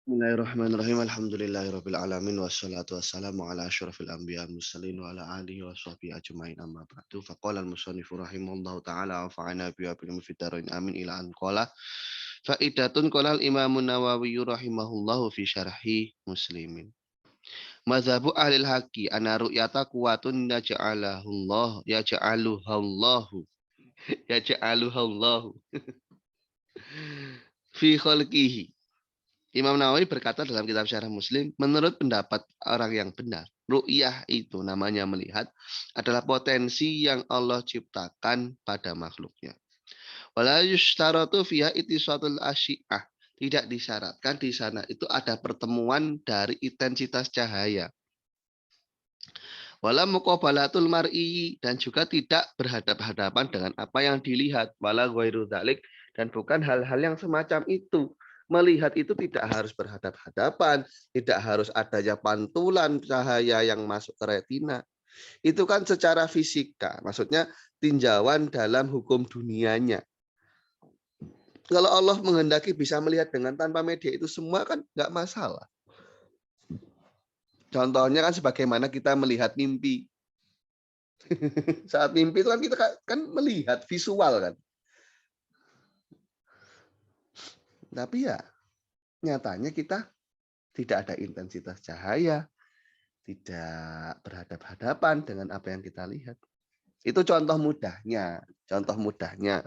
Bismillahirrahmanirrahim. Alhamdulillahirabbil alamin wassalatu wassalamu ala asyrafil anbiya mursalin wa ala alihi washabihi ajmain amma ba'du. Faqala al-musannif rahimallahu taala wa fa'ana bi wa bil mufidarin amin ila an qala faidatun qala al-imam an-Nawawi rahimahullahu fi syarhi Muslimin. Mazhabu ahli al-haqi ana ru'yata quwatun yaj'aluhallahu fi khalqihi. Imam Nawawi berkata dalam kitab Syarah Muslim, menurut pendapat orang yang benar, ru'yah itu namanya melihat adalah potensi yang Allah ciptakan pada makhluknya. Wala yushtaratu fiha ittisatul asyi'ah. Tidak disyaratkan di sana itu ada pertemuan dari intensitas cahaya. Wala muqabalatul mar'i dan juga tidak berhadapan-hadapan dengan apa yang dilihat. Wala ghairu dzalik dan bukan hal-hal yang semacam itu. Melihat itu tidak harus berhadap-hadapan, tidak harus adanya pantulan cahaya yang masuk ke retina. Itu kan secara fisika, maksudnya tinjauan dalam hukum dunianya. Kalau Allah menghendaki bisa melihat dengan tanpa media itu semua kan nggak masalah. Contohnya kan sebagaimana kita melihat mimpi. Saat mimpi itu kan kita kan melihat visual kan. Tapi ya nyatanya kita tidak ada intensitas cahaya, tidak berhadap-hadapan dengan apa yang kita lihat. Itu contoh mudahnya, contoh mudahnya.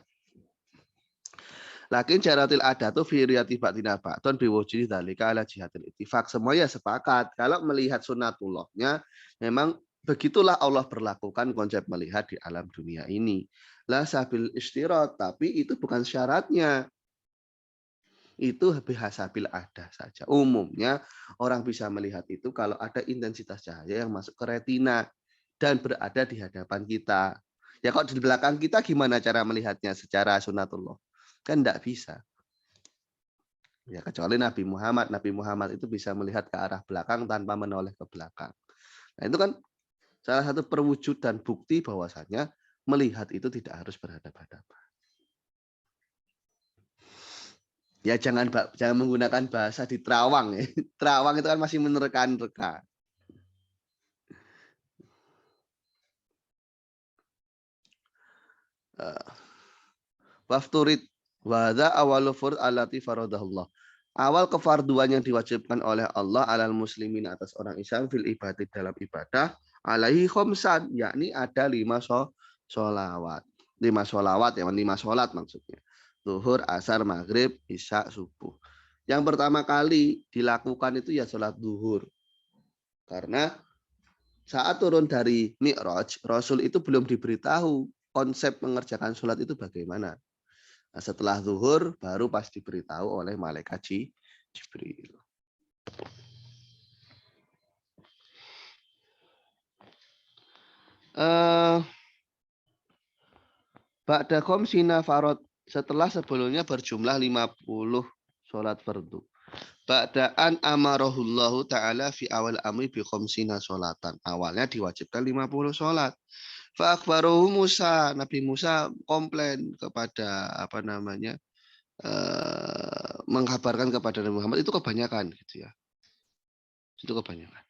Lakin jaratil adatu fi riyati ba'dina ba'dun biwujudi dzalika ala jihatil ittifaq. Semua ya sepakat kalau melihat sunatullahnya memang begitulah Allah berlakukan konsep melihat di alam dunia ini. La sabil istirat, tapi itu bukan syaratnya. Itu bihasabil ada saja. Umumnya orang bisa melihat itu kalau ada intensitas cahaya yang masuk ke retina dan berada di hadapan kita. Ya kalau di belakang kita gimana cara melihatnya secara sunatullah? Kan enggak bisa. Ya kecuali Nabi Muhammad. Nabi Muhammad itu bisa melihat ke arah belakang tanpa menoleh ke belakang. Nah itu kan salah satu perwujudan bukti bahwasanya melihat itu tidak harus berhadapan-hadapan. Ya jangan menggunakan bahasa di terawang ya. Terawang itu kan masih menerka-nerka. Wafturid wada awalu furd alati faradahullah. Awal kefarduan yang diwajibkan oleh Allah alal muslimin atas orang Islam fil ibadah dalam ibadah alaihi khomsan, yakni ada 5 sholawat. 5 sholawat ya, 5 sholat maksudnya. Zuhur, asar, maghrib, isya, subuh. Yang pertama kali dilakukan itu ya sholat zuhur. Karena saat turun dari Mi'raj, Rasul itu belum diberitahu konsep mengerjakan sholat itu bagaimana. Nah, setelah zuhur baru pas diberitahu oleh malaikat Jibril. Ba'da khamsina farad, setelah sebelumnya berjumlah 50 sholat fardu. Ba'daan amarahullahu ta'ala fi awal amri bi khamsina sholatan. Awalnya diwajibkan 50 sholat. Fa'akhbaruhu Musa, Nabi Musa komplain kepada mengkabarkan kepada Nabi Muhammad itu kebanyakan gitu ya. Itu kebanyakan.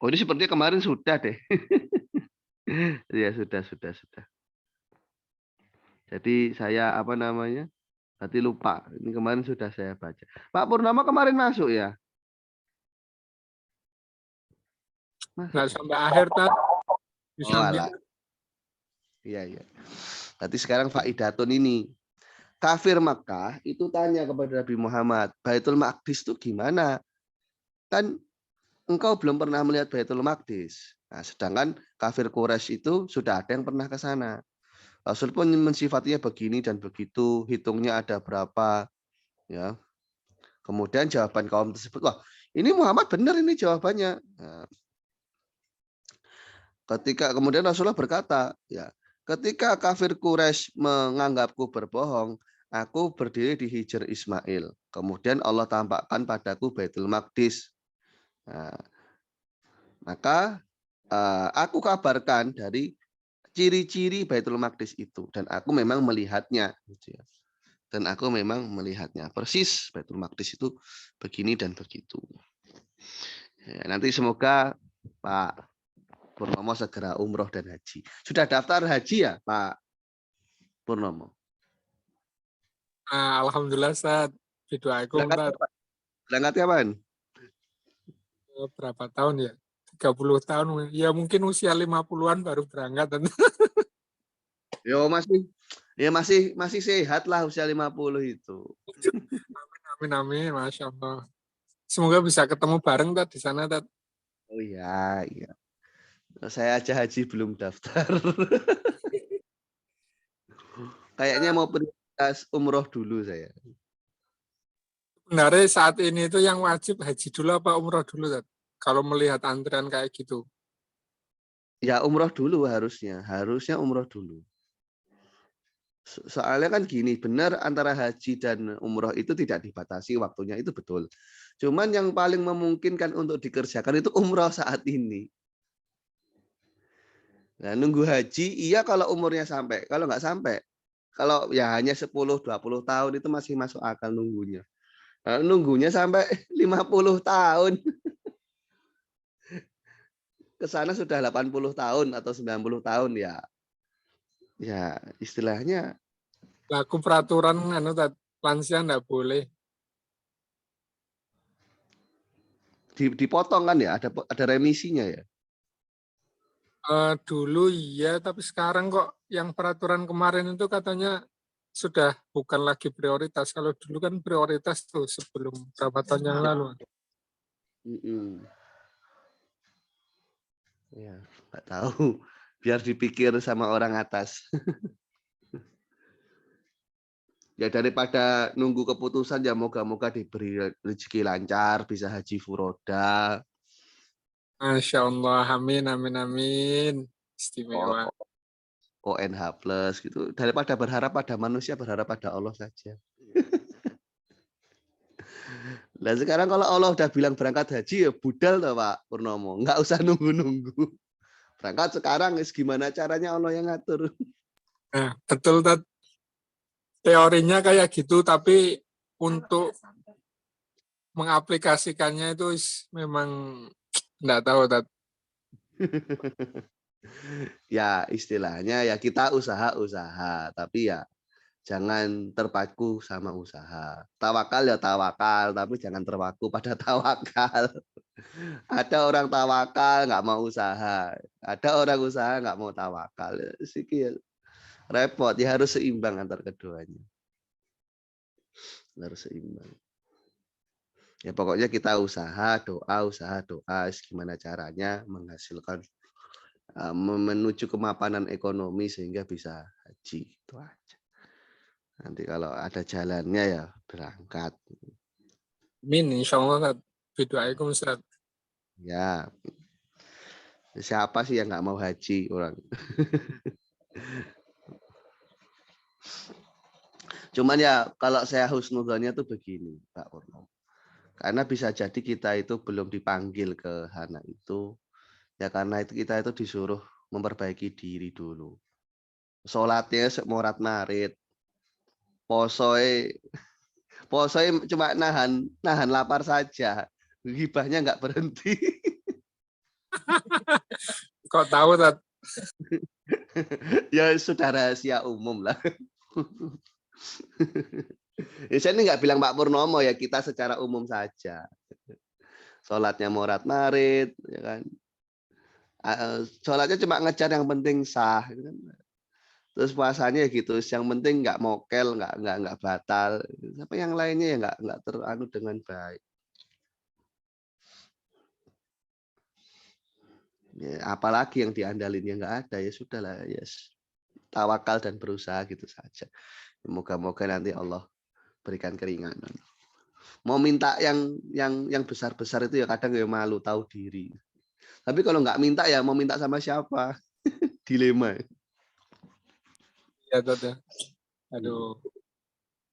Oh ini sepertinya kemarin sudah deh. Ya sudah. Jadi saya Berarti lupa. Ini kemarin sudah saya baca. Pak Purnama kemarin masuk ya? Masuk. Nggak sampai akhir tak. Oh alah. Iya. Berarti sekarang Faidatun ini. Kafir Makkah itu tanya kepada Nabi Muhammad, Baitul Maqdis itu gimana? Kan engkau belum pernah melihat Baitul Maqdis. Nah, sedangkan kafir Quraisy itu sudah ada yang pernah ke sana. Rasul pun mensifatinya begini dan begitu, hitungnya ada berapa, ya. Kemudian jawaban kaum tersebut, wah ini Muhammad benar ini jawabannya. Nah, ketika kemudian Rasulullah berkata, ya, ketika kafir Quraisy menganggapku berbohong, aku berdiri di Hijr Ismail. Kemudian Allah tampakkan padaku Baitul Maqdis. Nah, maka aku kabarkan dari ciri-ciri Baitul Maqdis itu dan aku memang melihatnya. Dan aku memang melihatnya persis Baitul Maqdis itu begini dan begitu. Ya, nanti semoga Pak Purnomo segera umroh dan haji. Sudah daftar haji ya Pak Purnomo? Alhamdulillah Ustaz. Bidoakum Berangkat Ustaz. Pak? Berangkat kapan? Berapa tahun ya? 30 tahun. Ya mungkin usia 50-an baru berangkat. Yo masih sehat lah usia 50 itu. Amin, amin. Masya Allah. Semoga bisa ketemu bareng Tad, di sana Tad. Oh iya, iya. Saya aja haji belum daftar. Kayaknya mau prioritas umroh dulu saya. Sebenarnya saat ini itu yang wajib haji dulu apa umroh dulu Tad? Kalau melihat antrian kayak gitu. Ya umroh dulu harusnya umroh dulu. Soalnya kan gini, benar antara haji dan umroh itu tidak dibatasi waktunya, itu betul. Cuman yang paling memungkinkan untuk dikerjakan itu umroh saat ini. Nah, nunggu haji, iya kalau umurnya sampai. Kalau nggak sampai, kalau ya hanya 10-20 tahun itu masih masuk akal nunggunya. Nah, nunggunya sampai 50 tahun. Ke sana sudah 80 tahun atau 90 tahun ya. Ya, istilahnya Laku peraturan Tad, lansia nggak boleh. dipotong kan ya, ada remisinya ya. Dulu iya, tapi sekarang kok yang peraturan kemarin itu katanya sudah bukan lagi prioritas. Kalau dulu kan prioritas tuh sebelum berapa tahun yang lalu. Ya, nggak tahu. Biar dipikir sama orang atas. Ya daripada nunggu keputusan ya moga-moga diberi rezeki lancar, bisa haji furoda, Masya Allah, amin, amin, amin. Istimewa. ONH plus gitu. Daripada berharap pada manusia, berharap pada Allah saja. Nah sekarang kalau Allah udah bilang berangkat haji ya budal tuh Pak Purnomo. Nggak usah nunggu-nunggu. Berangkat sekarang, gimana caranya Allah yang ngatur. Nah, betul, Tad. Teorinya kayak gitu, tapi untuk mengaplikasikannya itu memang nggak tahu, Tad. Ya istilahnya ya kita usaha-usaha, tapi ya jangan terpaku sama usaha. Tawakal ya tawakal, tapi jangan terpaku pada tawakal. Ada orang tawakal nggak mau usaha, ada orang usaha nggak mau tawakal. Sikil repot, ya harus seimbang antar keduanya. Harus seimbang. Ya pokoknya kita usaha doa, gimana caranya menghasilkan menuju kemapanan ekonomi sehingga bisa haji. Itu aja. Nanti kalau ada jalannya ya berangkat. Amin, insya Allah, Tad. Bidoaikum, Ustaz. Ya, siapa sih yang nggak mau haji orang? Cuman ya kalau saya husnudzonnya tuh begini, Pak Purnomo. Karena bisa jadi kita itu belum dipanggil ke hana itu, ya karena itu kita itu disuruh memperbaiki diri dulu. Sholatnya morat marit, posoe cuma nahan lapar saja, gibahnya nggak berhenti. Kok tahu, Tad? Ya sudah rahasia umum lah. Ya, saya ini nggak bilang Pak Purnomo ya, kita secara umum saja. Sholatnya morat marit, ya kan. Sholatnya cuma ngejar yang penting sah. Gitu kan. Terus puasanya ya gitu, yang penting nggak mokel, nggak batal. Tapi yang lainnya ya nggak teranu dengan baik. Ya, apalagi yang diandalinnya nggak ada ya sudahlah, yes. Tawakal dan berusaha gitu saja. Moga-moga nanti Allah berikan keringanan. Mau minta yang besar-besar itu ya kadang ya malu, tahu diri. Tapi kalau nggak minta ya mau minta sama siapa? Dilema. Ya, Tad, ya. Aduh.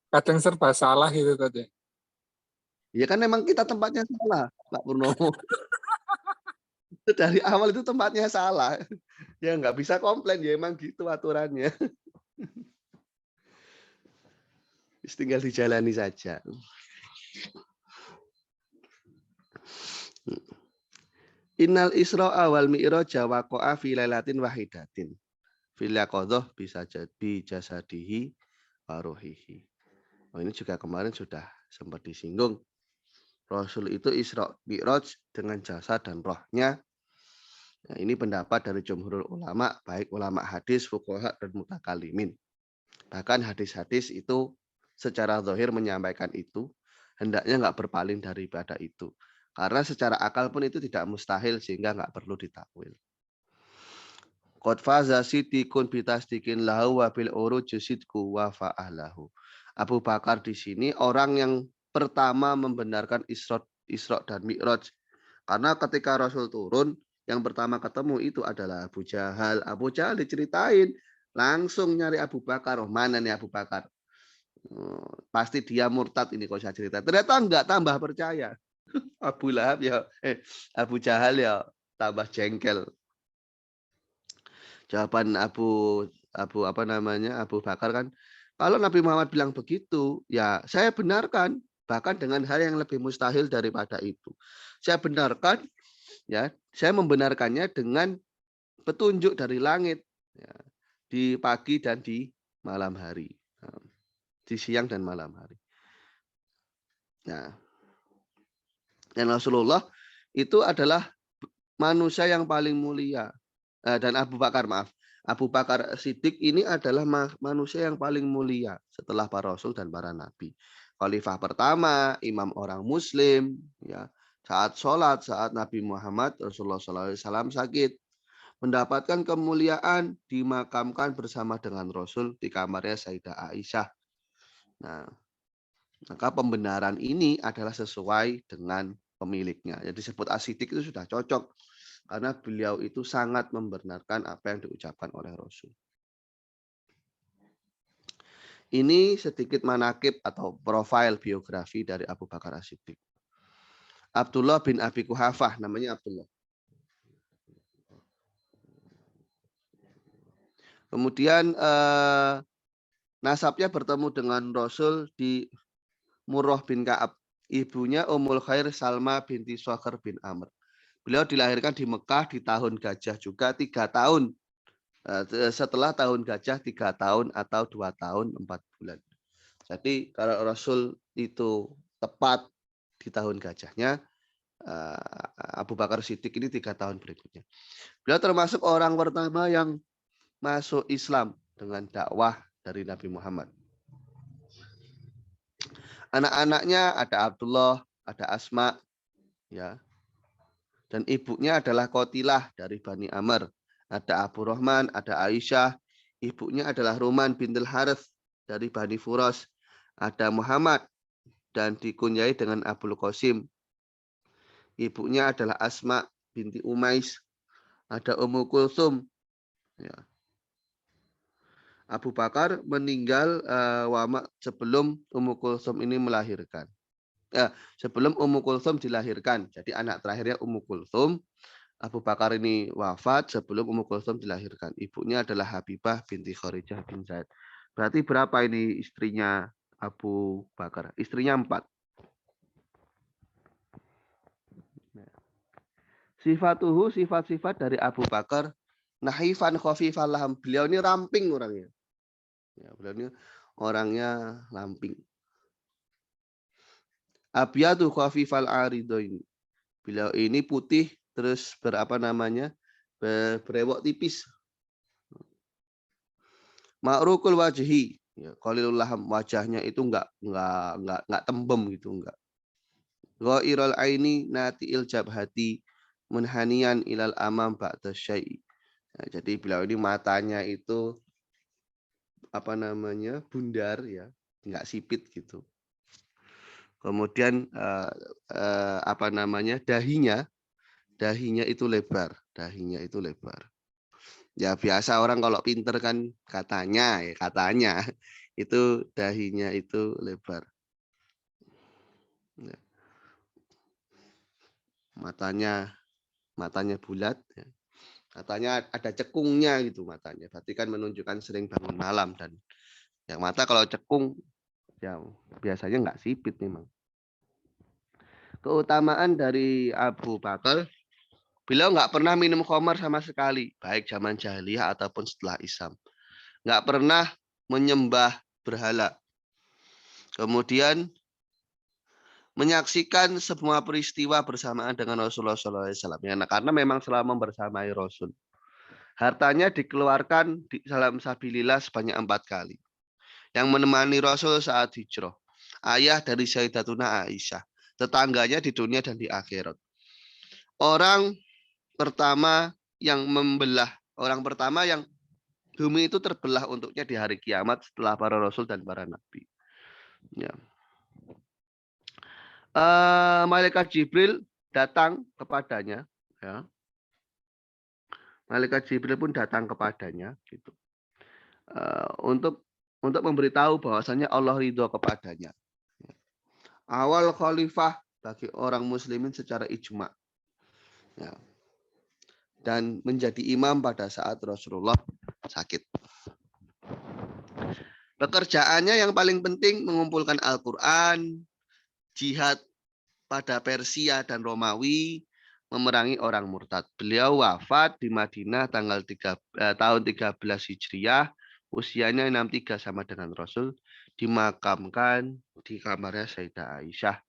Kadang serba salah gitu, Tad, ya. Ya kan memang kita tempatnya salah, Pak Purnomo. Dari awal itu tempatnya salah. Ya nggak bisa komplain, ya emang gitu aturannya. tinggal dijalani saja. Innal Isra wal Mi'raj waqa'a fi lailatin wahidatin. Fil yaqadhah bisa jadi jasadihi wa ruhihi. Oh, ini juga kemarin sudah sempat disinggung. Rasul itu Isra Mi'raj dengan jasad dan rohnya. Nah, ini pendapat dari jumhur ulama, baik ulama hadis, fuqaha dan mutakalimin. Bahkan hadis-hadis itu secara zahir menyampaikan itu, hendaknya nggak berpaling daripada itu. Karena secara akal pun itu tidak mustahil sehingga nggak perlu ditakwil. Qad faza siddiqun bitasdiqin lahu wa bil uruj sidqu wa fa'alahu. Abu Bakar di sini orang yang pertama membenarkan Isra dan Mi'raj. Karena ketika Rasul turun, yang pertama ketemu itu adalah Abu Jahal. Abu Jahal diceritain, langsung nyari Abu Bakar. Oh, mana nih Abu Bakar? Pasti dia murtad ini kalau saya cerita. Ternyata enggak, tambah percaya. Abu Lahab ya, Abu Jahal ya tambah jengkel. Jawaban Abu Bakar kan, kalau Nabi Muhammad bilang begitu, ya saya benarkan, bahkan dengan hal yang lebih mustahil daripada itu. Saya benarkan, ya, saya membenarkannya dengan petunjuk dari langit, ya, di pagi dan di malam hari, di siang dan malam hari. Nah, dan Rasulullah itu adalah manusia yang paling mulia. Dan Abu Bakar Siddiq ini adalah manusia yang paling mulia setelah para rasul dan para nabi. Khalifah pertama, imam orang muslim, ya. Saat sholat, saat Nabi Muhammad Rasulullah SAW sakit, mendapatkan kemuliaan, dimakamkan bersama dengan Rasul di kamarnya Sayyidah Aisyah. Nah, maka pembenaran ini adalah sesuai dengan pemiliknya. Jadi disebut As-Siddiq itu sudah cocok. Karena beliau itu sangat membenarkan apa yang diucapkan oleh Rasul. Ini sedikit manakib atau profil biografi dari Abu Bakar As-Siddiq. Abdullah bin Abi Quhafah, namanya Abdullah. Kemudian nasabnya bertemu dengan Rasul di Murrah bin Ka'ab. Ibunya Ummul Khair Salma binti Swakhar bin Amr. Beliau dilahirkan di Mekah di tahun gajah juga 3 tahun. Setelah tahun gajah 3 tahun atau 2 tahun 4 bulan. Jadi kalau Rasul itu tepat di tahun gajahnya, Abu Bakar Siddiq ini 3 tahun berikutnya. Beliau termasuk orang pertama yang masuk Islam dengan dakwah dari Nabi Muhammad. Anak-anaknya ada Abdullah, ada Asma, ya. Dan ibunya adalah Qatilah dari Bani Amr. Ada Abu Rahman, ada Aisyah. Ibunya adalah Ruman bintul Harith dari Bani Furos. Ada Muhammad dan dikunyai dengan Abul Qasim. Ibunya adalah Asma binti Umais. Ada Ummu Kulsum. Ya. Abu Bakar meninggal sebelum Ummu Kulsum ini melahirkan. Sebelum Ummu Kulsum dilahirkan. Jadi anak terakhirnya Ummu Kulsum. Abu Bakar ini wafat sebelum Ummu Kulsum dilahirkan. Ibunya adalah Habibah binti Kharijah bin Zaid. Berarti berapa ini istrinya Abu Bakar? Istrinya 4. Sifatuhu, sifat-sifat dari Abu Bakar. Nahifan khafifal laham. Beliau ini ramping orangnya. Ya, beliau ini orangnya ramping. Abyadu khafifal aridoin. Beliau ini putih terus berewok tipis. Ma'rukul wajhi, ya, qalilul laham, wajahnya itu enggak tembem gitu, enggak. Ghairul aini natiil jabhati munhaniyan ilal amam ba'da syai'. Nah, jadi beliau ini matanya itu bundar ya, enggak sipit gitu. Kemudian dahinya itu lebar, Ya biasa orang kalau pinter kan katanya itu dahinya itu lebar. Ya. Matanya bulat. Ya. Katanya ada cekungnya gitu matanya. Berarti kan menunjukkan sering bangun malam dan yang mata kalau cekung Ya, biasanya nggak sipit memang. Keutamaan dari Abu Bakar, beliau nggak pernah minum khamar sama sekali, baik zaman jahiliyah ataupun setelah Islam. Nggak pernah menyembah berhala. Kemudian menyaksikan semua peristiwa bersamaan dengan Rasulullah SAW. Ya, nah, karena memang selama bersamai Rasul. Hartanya dikeluarkan di dalam sabilillah sebanyak 4 kali. Yang menemani Rasul saat hijrah. Ayah dari Sayyidatuna Aisyah. Tetangganya di dunia dan di akhirat. Orang pertama yang membelah. Orang pertama yang bumi itu terbelah untuknya di hari kiamat setelah para Rasul dan para Nabi. Ya. Malaikat Jibril datang kepadanya. Ya. Malaikat Jibril pun datang kepadanya. Gitu. Untuk memberitahu bahwasanya Allah ridho kepadanya. Awal khalifah bagi orang muslimin secara ijma. Ya. Dan menjadi imam pada saat Rasulullah sakit. Pekerjaannya yang paling penting mengumpulkan Al-Quran, jihad pada Persia dan Romawi, memerangi orang murtad. Beliau wafat di Madinah tahun 13 Hijriah, usianya 63 sama dengan Rasul, dimakamkan di kamarnya Sayyidah Aisyah.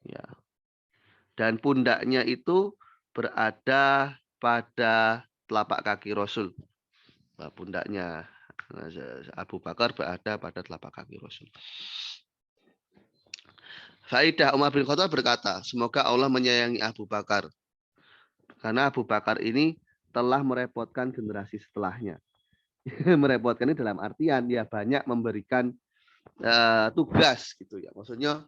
Ya. Dan pundaknya itu berada pada telapak kaki Rasul. Pundaknya Abu Bakar berada pada telapak kaki Rasul. Faidah Umar bin Khattab berkata, semoga Allah menyayangi Abu Bakar. Karena Abu Bakar ini telah merepotkan generasi setelahnya. Merepotkan ini dalam artian dia banyak memberikan tugas gitu ya. Maksudnya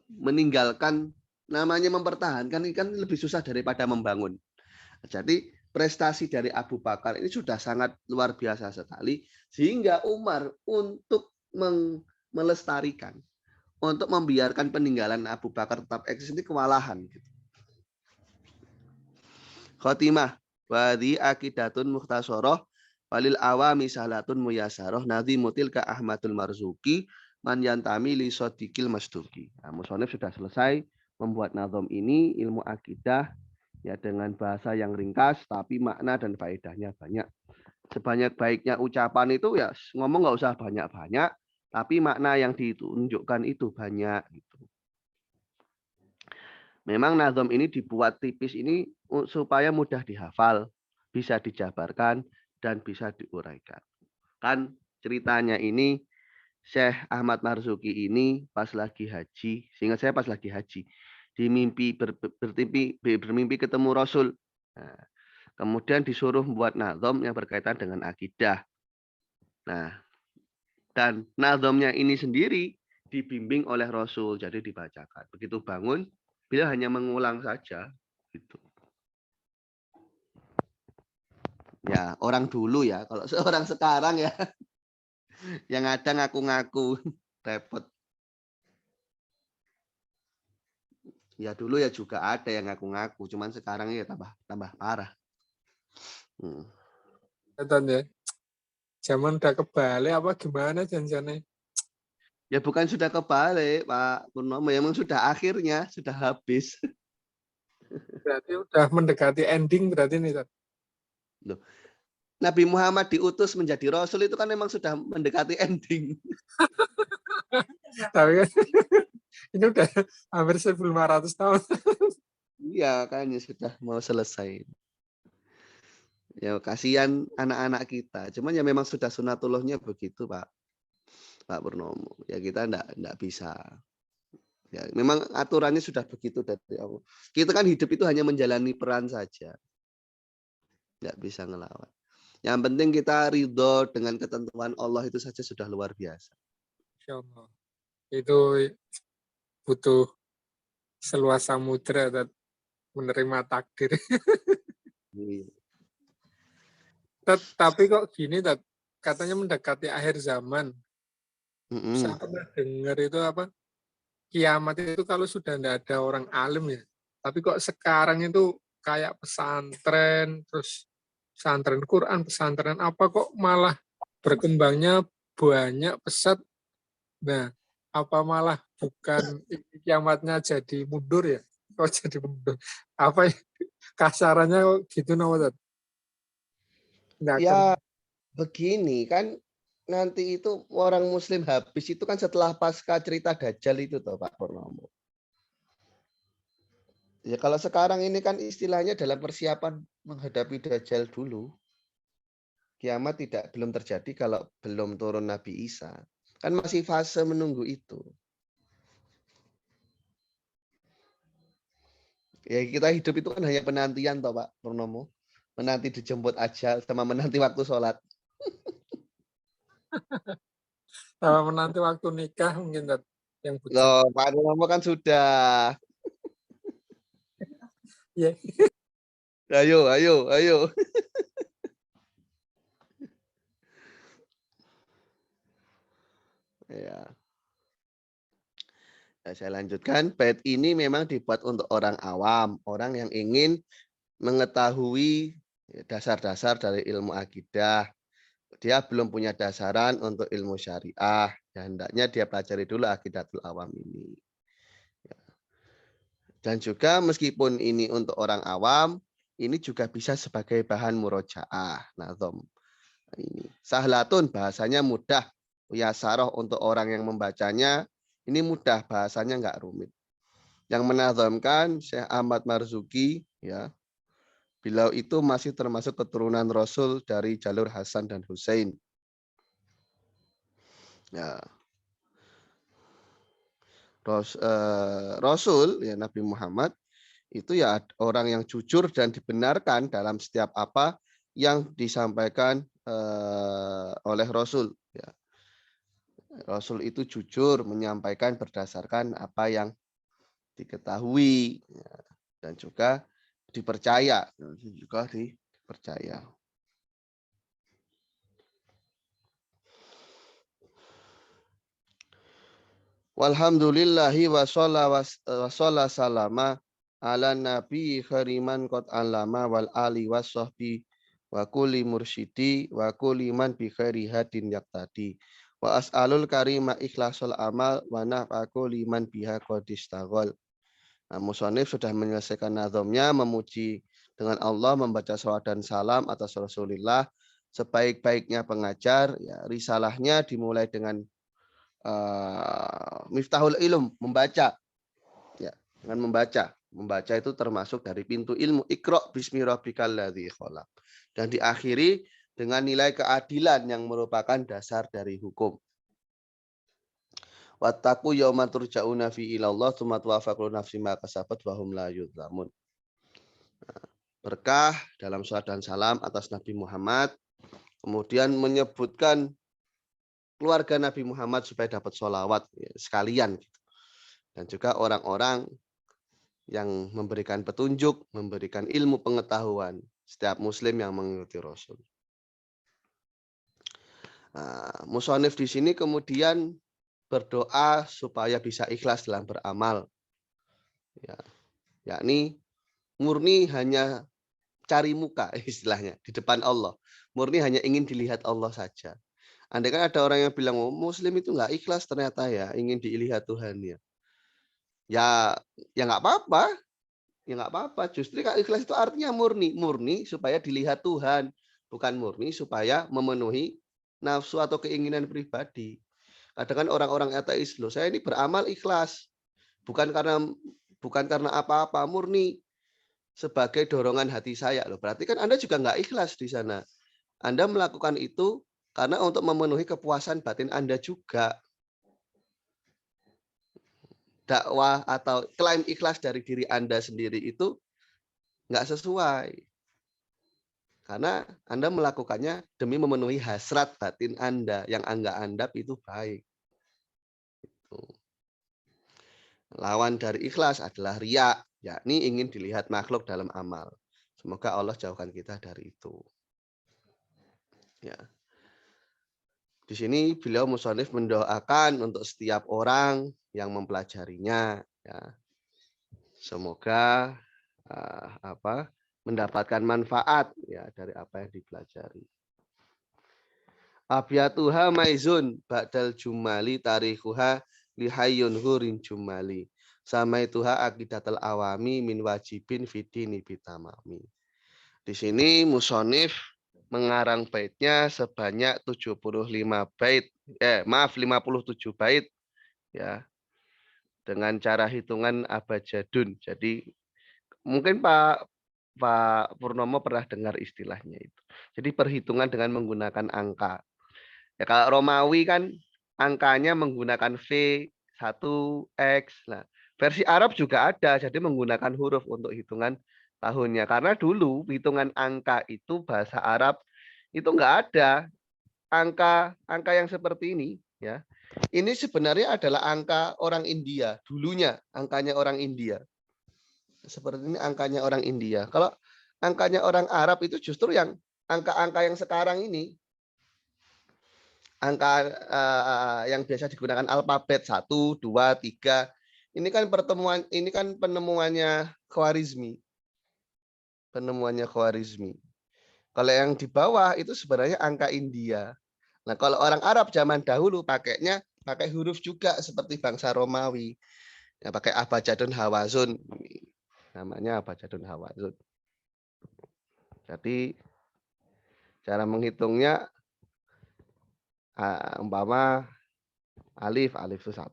meninggalkan, namanya mempertahankan ini kan lebih susah daripada membangun. Jadi prestasi dari Abu Bakar ini sudah sangat luar biasa sekali sehingga Umar untuk melestarikan, untuk membiarkan peninggalan Abu Bakar tetap eksis ini kewalahan. Khotimah wadi akidatun mukhtasoroh walil awami salatun muyasaroh nadhi mutil ka Ahmadul Marzuki man yantami li sodikil masduki. Nah, musonif sudah selesai membuat nazom ini, ilmu akidah ya dengan bahasa yang ringkas tapi makna dan faedahnya banyak. Sebanyak baiknya ucapan itu ya ngomong nggak usah banyak-banyak, tapi makna yang ditunjukkan itu banyak gitu. Memang nazom ini dibuat tipis ini supaya mudah dihafal, bisa dijabarkan dan bisa diuraikan. Kan ceritanya ini Syekh Ahmad Marzuki ini pas lagi haji, sehingga saya pas lagi haji, bermimpi ketemu Rasul. Nah, kemudian disuruh membuat nazom yang berkaitan dengan akidah. Nah, dan nazomnya ini sendiri dibimbing oleh Rasul, jadi dibacakan. Begitu bangun, beliau hanya mengulang saja. Gitu. Ya, orang dulu ya. Kalau seorang sekarang ya, yang ada ngaku-ngaku, repot. Ya dulu ya juga ada yang ngaku-ngaku, cuman sekarang ya tambah parah. Ya. Zaman udah kebalik apa gimana janjiannya? Ya bukan sudah kebalik, Pak Purnomo, memang sudah akhirnya, sudah habis. Berarti udah mendekati ending berarti nih. Loh. Nabi Muhammad diutus menjadi Rasul itu kan memang sudah mendekati ending. Tapi kan ini udah hampir 1.500 tahun. Iya, kayaknya sudah mau selesai. Ya kasihan anak-anak kita. Cuman ya memang sudah sunatullahnya begitu, Pak Purnomo. Ya kita enggak bisa. Ya, memang aturannya sudah begitu dari Allah. Kita kan hidup itu hanya menjalani peran saja. Enggak bisa ngelawan. Yang penting kita ridho dengan ketentuan Allah itu saja sudah luar biasa. Insyaallah. Itu butuh seluas samudra dan menerima takdir. Tapi kok gini, katanya mendekati akhir zaman. Saya pernah dengar itu apa? Kiamat itu kalau sudah tidak ada orang alim ya. Tapi kok sekarang itu kayak pesantren, terus pesantren Quran, pesantren apa kok malah berkembangnya banyak pesat Nah, apa malah bukan kiamatnya jadi mundur ya? Kok jadi mundur? Apa ya? Kasarannya kok gitu no, Ustaz? Nggak akan. Ya begini kan, nanti itu orang muslim habis itu kan setelah pasca cerita Dajjal itu toh Pak Purnomo. Ya kalau sekarang ini kan istilahnya dalam persiapan menghadapi Dajjal dulu. Kiamat belum terjadi kalau belum turun Nabi Isa. Kan masih fase menunggu itu. Ya kita hidup itu kan hanya penantian toh Pak Purnomo. Menanti dijemput aja sama menanti waktu sholat. Sama menanti waktu nikah mungkin Ustaz, yang bucin. Loh, Pak Purnomo kan sudah. Iya. Ayo, ayo, ayo. Ya. Nah, saya lanjutkan. Bait ini memang dibuat untuk orang awam, orang yang ingin mengetahui dasar-dasar dari ilmu akidah. Dia belum punya dasaran untuk ilmu syariah. Ya, hendaknya dia pelajari dulu akidatul awam ini. Dan juga meskipun ini untuk orang awam, ini juga bisa sebagai bahan murojaah. Nazom. Ini sahlatun, bahasanya mudah. Yasaroh untuk orang yang membacanya, ini mudah, bahasanya nggak rumit. Yang menazamkan Syekh Ahmad Marzuki, ya, beliau itu masih termasuk keturunan Rasul dari jalur Hasan dan Husain. Ya, Rasul ya Nabi Muhammad itu ya orang yang jujur dan dibenarkan dalam setiap apa yang disampaikan oleh Rasul. Ya. Rasul itu jujur menyampaikan berdasarkan apa yang diketahui ya, dan juga dipercaya, Walhamdulillahi wa shalla salama ala nabi khariman qad alama wal ali wasahbi wa kulli mursyidi wa kulli man bi khairi hadin yaqtadi wa as'alul karima ikhlasul amal wa naf'aku liman biha qad istaghal. Nah, musannif sudah menyelesaikan nazamnya memuji dengan Allah, membaca salawat dan salam atas Rasulullah sebaik-baiknya pengajar. Ya, risalahnya dimulai dengan miftahul ilm, membaca. Ya, dengan membaca. Membaca itu termasuk dari pintu ilmu. Iqra bismi rabbikal ladzi khalaq. Dan diakhiri dengan nilai keadilan yang merupakan dasar dari hukum. Wattaqu yauman turja'una fi ilallah tsumma tuwaffa kullu nafsin ma kasabat wa hum la yuzlamun. Berkah dalam salawat dan salam atas Nabi Muhammad, kemudian menyebutkan keluarga Nabi Muhammad supaya dapat sholawat ya, sekalian. Dan juga orang-orang yang memberikan petunjuk, memberikan ilmu pengetahuan setiap muslim yang mengikuti Rasul. Nah, musonif di sini kemudian berdoa supaya bisa ikhlas dalam beramal. Ya, yakni murni hanya cari muka istilahnya di depan Allah. Murni hanya ingin dilihat Allah saja. Andai kan ada orang yang bilang, oh, muslim itu nggak ikhlas ternyata ya, ingin dilihat Tuhan ya. Ya nggak apa-apa. Ya nggak apa-apa. Justru ikhlas itu artinya murni. Murni supaya dilihat Tuhan. Bukan murni supaya memenuhi nafsu atau keinginan pribadi. Kadang kan orang-orang ateis, loh saya ini beramal ikhlas. Bukan karena apa-apa, murni sebagai dorongan hati saya. Loh, berarti kan Anda juga nggak ikhlas di sana. Anda melakukan itu karena untuk memenuhi kepuasan batin Anda juga. Dakwah atau klaim ikhlas dari diri Anda sendiri itu nggak sesuai. Karena Anda melakukannya demi memenuhi hasrat batin Anda yang Anda anggap itu baik. Lawan dari ikhlas adalah riya, yakni ingin dilihat makhluk dalam amal. Semoga Allah jauhkan kita dari itu. Ya. Di sini beliau musonif mendoakan untuk setiap orang yang mempelajarinya. Ya. Semoga mendapatkan manfaat ya dari apa yang dipelajari. Abyatuha maizun ba'dal jumali tarikuha lihayyun hurin jumali. Samaituha aqidatul awami min wajibin fidini bitamami. Di sini musonif mengarang baitnya sebanyak 75 bait. 57 bait ya. Dengan cara hitungan abjadun. Jadi mungkin Pak Purnomo pernah dengar istilahnya itu. Jadi perhitungan dengan menggunakan angka. Ya kalau Romawi kan angkanya menggunakan V1X. Nah, versi Arab juga ada, jadi menggunakan huruf untuk hitungan tahunnya. Karena dulu hitungan angka itu bahasa Arab itu enggak ada angka yang seperti ini, ya. Ini sebenarnya adalah angka orang India, dulunya angkanya orang India. Seperti ini angkanya orang India. Kalau angkanya orang Arab itu justru yang angka-angka yang sekarang ini, angka yang biasa digunakan alfabet 1, 2, 3. Ini kan penemuannya Khwarizmi. Penemuannya Khwarizmi. Kalau yang di bawah itu sebenarnya angka India. Nah, kalau orang Arab zaman dahulu pakai huruf juga seperti bangsa Romawi. Ya, pakai abjadun hawazun. Namanya abjadun hawazun. Jadi cara menghitungnya umpama alif itu 1,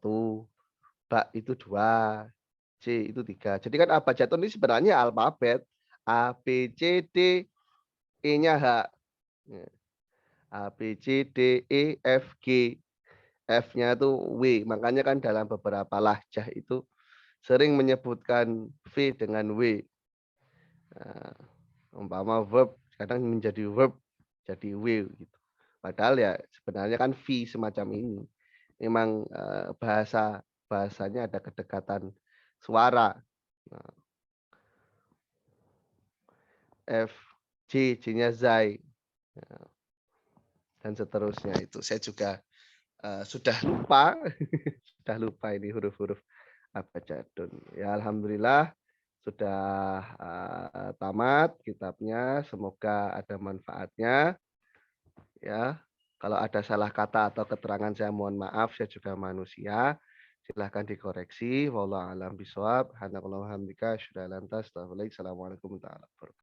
ba itu 2, C itu 3. Jadi kan abjadun ini sebenarnya alfabet. A, B, C, D, E-nya H. A, B, C, D, E, F, G. F-nya itu W. Makanya kan dalam beberapa lahjah itu sering menyebutkan V dengan W. Nah, umpama verb kadang menjadi verb jadi W gitu. Padahal ya sebenarnya kan V semacam ini. Memang bahasanya ada kedekatan suara. Nah, F, J-nya Zai. Nah, dan seterusnya itu. Saya juga sudah lupa, sudah lupa ini huruf-huruf abjadun. Ya alhamdulillah sudah tamat kitabnya. Semoga ada manfaatnya. Ya, kalau ada salah kata atau keterangan saya mohon maaf. Saya juga manusia. Silahkan dikoreksi. Wallahu a'lam bishawab. Assalamualaikum warahmatullahi wabarakatuh.